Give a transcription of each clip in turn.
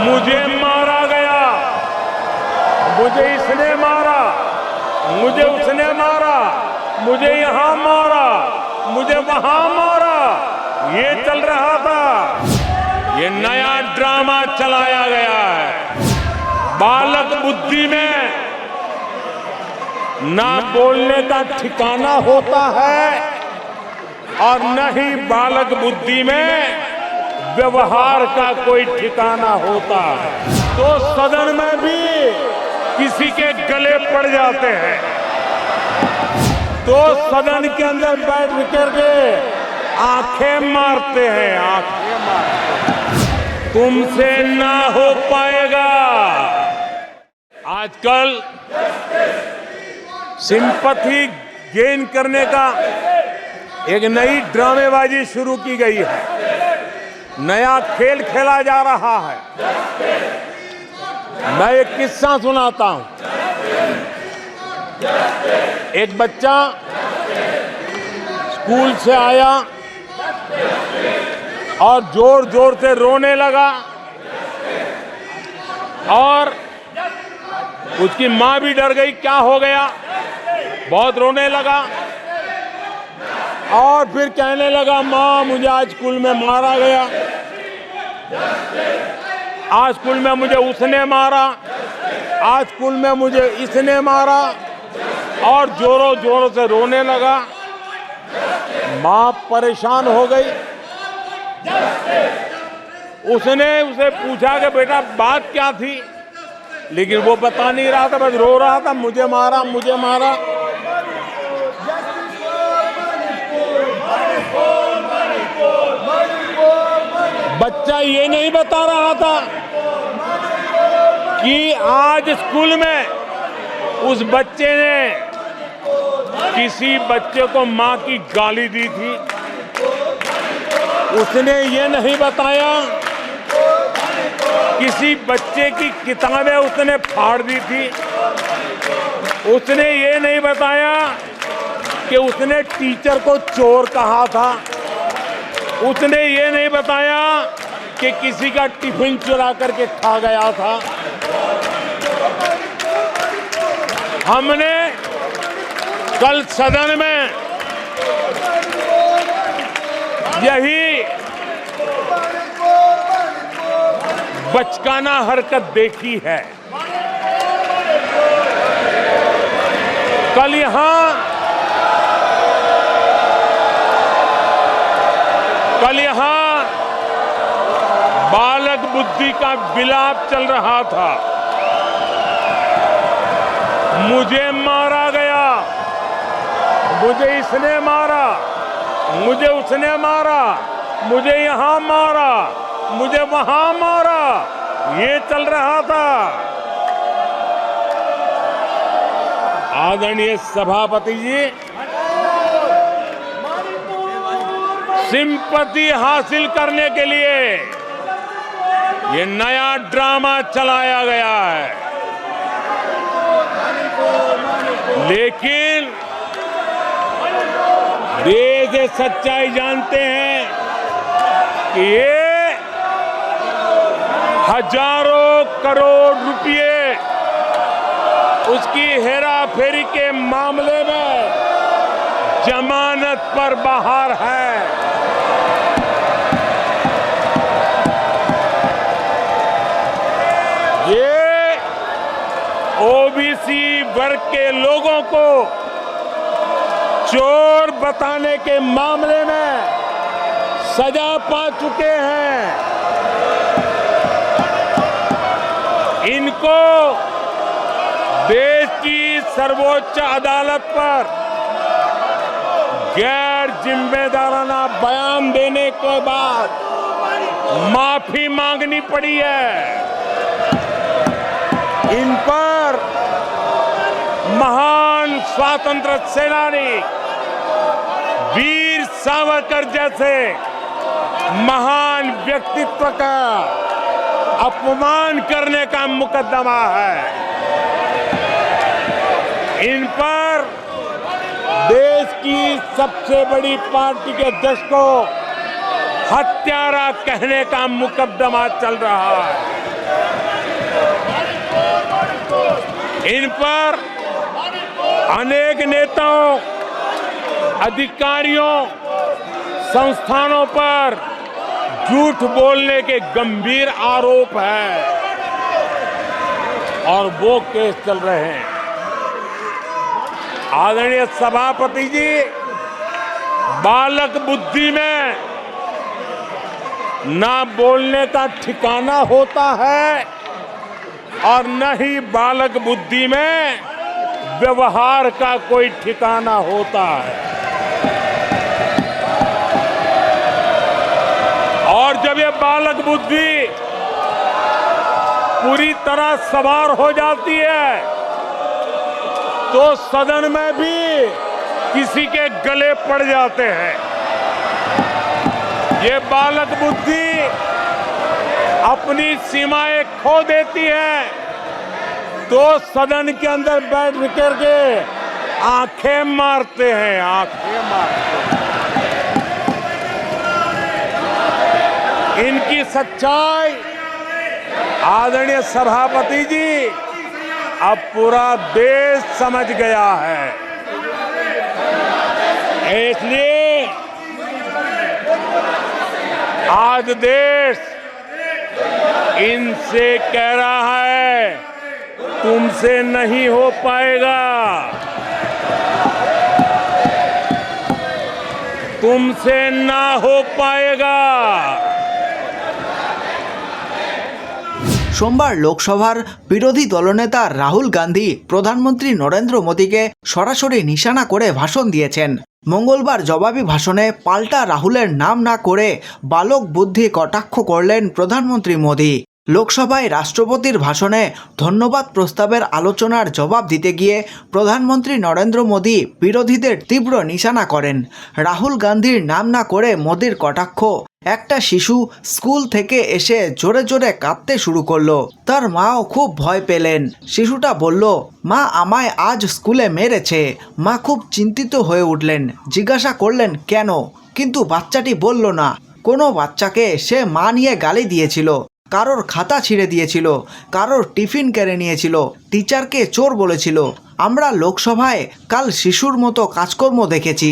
मुझे मारा गया, मुझे इसने मारा, मुझे उसने मारा, मुझे यहाँ मारा, मुझे वहां मारा, ये चल रहा था। ये नया ड्रामा चलाया गया है। बालक बुद्धि में ना बोलने का ठिकाना होता है और न ही बालक बुद्धि में व्यवहार का कोई ठिकाना होता है। तो सदन में भी किसी के गले पड़ जाते हैं, तो सदन के अंदर बैठ करके आंखें मारते हैं, आंखें मारते हैं। तुमसे ना हो पाएगा। आजकल सिंपैथी गेन करने का एक नई ड्रामेबाजी शुरू की गई है, नया खेल खेला जा रहा है। मैं एक किस्सा सुनाता हूं। एक बच्चा स्कूल से आया और जोर जोर से रोने लगा और उसकी माँ भी डर गई, क्या हो गया, बहुत रोने लगा और फिर कहने लगा, माँ मुझे आज स्कूल में मारा गया, आज स्कूल में मुझे उसने मारा, आज स्कूल में मुझे इसने मारा, और जोरों जोरों से रोने लगा। माँ परेशान हो गई। उसने उसे पूछा कि बेटा बात क्या थी, लेकिन वो बता नहीं रहा था, बस रो रहा था, मुझे मारा, मुझे मारा। बच्चा ये नहीं बता रहा था कि आज स्कूल में उस बच्चे ने किसी बच्चे को मां की गाली दी थी। उसने ये नहीं बताया किसी बच्चे की किताबें उसने फाड़ दी थी। उसने ये नहीं बताया कि उसने टीचर को चोर कहा था। उसने ये नहीं बताया कि किसी का टिफिन चुरा करके खा गया था। हमने कल सदन में यही बचकाना हरकत देखी है। कल यहां बालक बुद्धि का विलाप चल रहा था। मुझे मारा गया, मुझे इसने मारा, मुझे उसने मारा, मुझे यहाँ मारा, मुझे वहां मारा, ये चल रहा था। आदरणीय सभापति जी, सिंपैथी हासिल करने के लिए ये नया ड्रामा चलाया गया है, लेकिन देश ये सच्चाई जानते हैं कि ये हजारों करोड़ रुपए उसकी हेराफेरी के मामले में जमानत पर बाहर है। ये ओबीसी वर्ग के लोगों को चोर बताने के मामले में सजा पा चुके हैं। इनको देश की सर्वोच्च अदालत पर गैर जिम्मेदाराना बयान देने के बाद माफी मांगनी पड़ी है। इन पर महान स्वातंत्र सेनानी वीर सावरकर जैसे महान व्यक्तित्व का अपमान करने का मुकदमा है। इन पर देश की सबसे बड़ी पार्टी के अध्यक्ष को हत्यारा कहने का मुकदमा चल रहा है। इन पर अनेक नेताओं, अधिकारियों, संस्थानों पर झूठ बोलने के गंभीर आरोप हैं और वो केस चल रहे हैं। आदरणीय सभापति जी, बालक बुद्धि में ना बोलने का ठिकाना होता है और न ही बालक बुद्धि में व्यवहार का कोई ठिकाना होता है। और जब ये बालक बुद्धि पूरी तरह सवार हो जाती है तो सदन में भी किसी के गले पड़ जाते हैं। ये बालक बुद्धि अपनी सीमाएं खो देती है तो सदन के अंदर बैठ करके आंखें मारते हैं, आंखें मारते हैं। इनकी सच्चाई आदरणीय सभापति जी अब पूरा देश समझ गया है। इसलिए आज देश इनसे कह रहा है तुमसे नहीं हो पाएगा, तुमसे ना हो पाएगा। সোমবার লোকসভার বিরোধী দলনেতা রাহুল গান্ধী প্রধানমন্ত্রী নরেন্দ্র মোদীকে সরাসরি নিশানা করে ভাষণ দিয়েছেন। মঙ্গলবার জবাবি ভাষণে পাল্টা রাহুলের নাম না করে বালক বুদ্ধি কটাক্ষ করলেন প্রধানমন্ত্রী মোদী। লোকসভায় রাষ্ট্রপতির ভাষণে ধন্যবাদ প্রস্তাবের আলোচনার জবাব দিতে গিয়ে প্রধানমন্ত্রী নরেন্দ্র মোদী বিরোধীদের তীব্র নিশানা করেন। রাহুল গান্ধীর নাম না করে মোদীর কটাক্ষ। একটা শিশু স্কুল থেকে এসে জোরে জোরে কাঁদতে শুরু করলো। তার মাও খুব ভয় পেলেন। শিশুটা বলল, মা আমায় আজ স্কুলে মেরেছে। মা খুব চিন্তিত হয়ে উঠলেন, জিজ্ঞাসা করলেন কেন, কিন্তু বাচ্চাটি বলল না। কোনো বাচ্চাকে সে মা নিয়ে গালি দিয়েছিল, কারোর খাতা ছিঁড়ে দিয়েছিল, কারোর টিফিন কেড়ে নিয়েছিল, টিচারকে চোর বলেছিল। আমরা লোকসভায় কাল শিশুর মতো কাজকর্ম দেখেছি।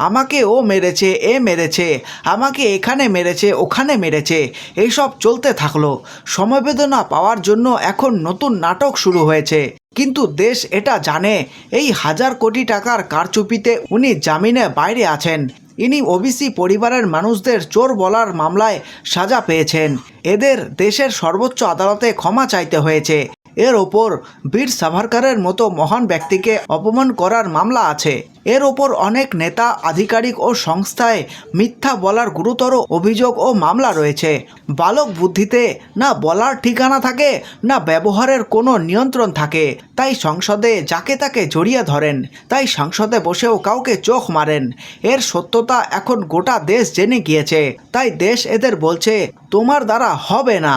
আমাকে ও মেরেছে, এ মেরেছে, আমাকে এখানে মেরেছে, ওখানে মেরেছে, এইসব চলতে থাকলো। সমবেদনা পাওয়ার জন্য এখন নতুন নাটক শুরু হয়েছে। কিন্তু দেশ এটা জানে এই 1000 কোটি টাকার কারচুপিতে উনি জামিনে বাইরে আছেন। ইনি ওবিসি পরিবারের মানুষদের চোর বলার মামলায় সাজা পেয়েছেন। এদের দেশের সর্বোচ্চ আদালতে ক্ষমা চাইতে হয়েছে। এর ওপর বীর সাভারকরের মতো মহান ব্যক্তিকে অপমান করার মামলা আছে। এর ওপর অনেক নেতা, আধিকারিক ও সংস্থায় মিথ্যা বলার গুরুতর অভিযোগ ও মামলা রয়েছে। বালক বুদ্ধিতে না বলার ঠিকানা থাকে, না ব্যবহারের কোনো নিয়ন্ত্রণ থাকে। তাই সংসদে যাকে তাকে জড়িয়ে ধরেন, তাই সংসদে বসেও কাউকে চোখ মারেন। এর সত্যতা এখন গোটা দেশ জেনে গিয়েছে। তাই দেশ এদের বলছে তোমার দ্বারা হবে না।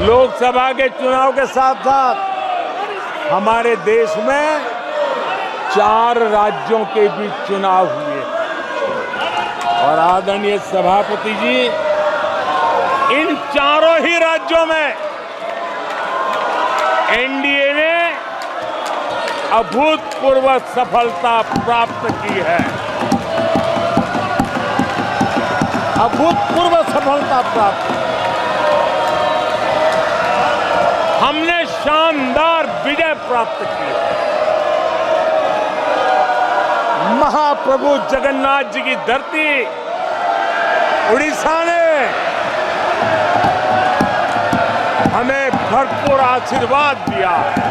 लोकसभा के चुनाव के साथ साथ हमारे देश में 4 राज्यों के बीच चुनाव हुए और आदरणीय सभापति जी इन चारों ही राज्यों में एनडीए ने अभूतपूर्व सफलता प्राप्त की है। अभूतपूर्व सफलता प्राप्त की। हमने शानदार विजय प्राप्त की। महाप्रभु जगन्नाथ जी की धरती उड़ीसा ने हमें भरपूर आशीर्वाद दिया है।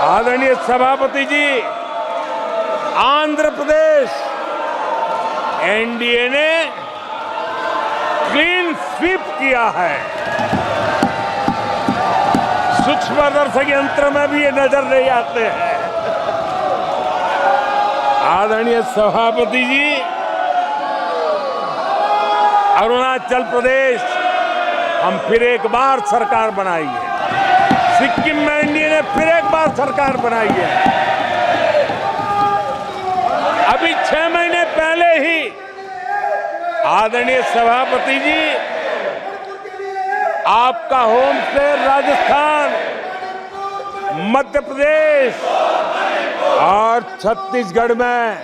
आदरणीय सभापति जी, आंध्र प्रदेश एनडीए ने क्लीन स्वीप किया है। सूक्ष्मदर्शक यंत्र में भी ये नजर नहीं आते हैं। आदरणीय सभापति जी, अरुणाचल प्रदेश हम फिर एक बार सरकार बनाई है। सिक्किम में एनडीए ने फिर एक बार सरकार बनाई है। अभी 6 महीने पहले ही आदरणीय सभापति जी, आपका होम स्टेट राजस्थान, मध्य प्रदेश और छत्तीसगढ़ में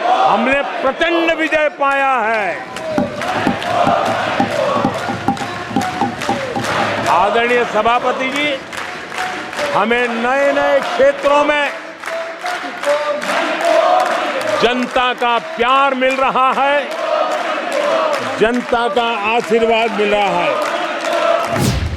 हमने प्रचंड विजय पाया है। आदरणीय सभापति जी, हमें नए नए क्षेत्रों में जनता का प्यार मिल रहा है, जनता का आशीर्वाद मिल रहा है।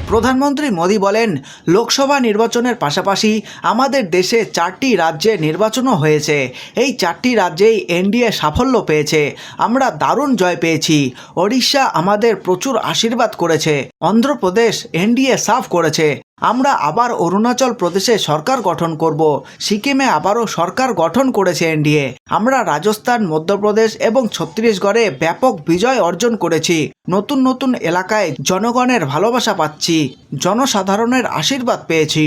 প্রধানমন্ত্রী মোদি বলেন, লোকসভা নির্বাচনের পাশাপাশি আমাদের দেশে 4টি রাজ্যে নির্বাচনও হয়েছে। এই 4টি রাজ্যেই এনডিএ সাফল্য পেয়েছে। আমরা দারুণ জয় পেয়েছি। ওড়িশা আমাদের প্রচুর আশীর্বাদ করেছে। অন্ধ্রপ্রদেশ এনডিএ সাফ করেছে। আমরা আবার অরুণাচল প্রদেশে সরকার গঠন করব। সিকিমে আবারও সরকার গঠন করেছে এনডিএ। আমরা রাজস্থান, মধ্যপ্রদেশ এবং ছত্তিশগড়ে ব্যাপক বিজয় অর্জন করেছি। নতুন নতুন এলাকায় জনগণের ভালোবাসা পাচ্ছি, জনসাধারণের আশীর্বাদ পেয়েছি।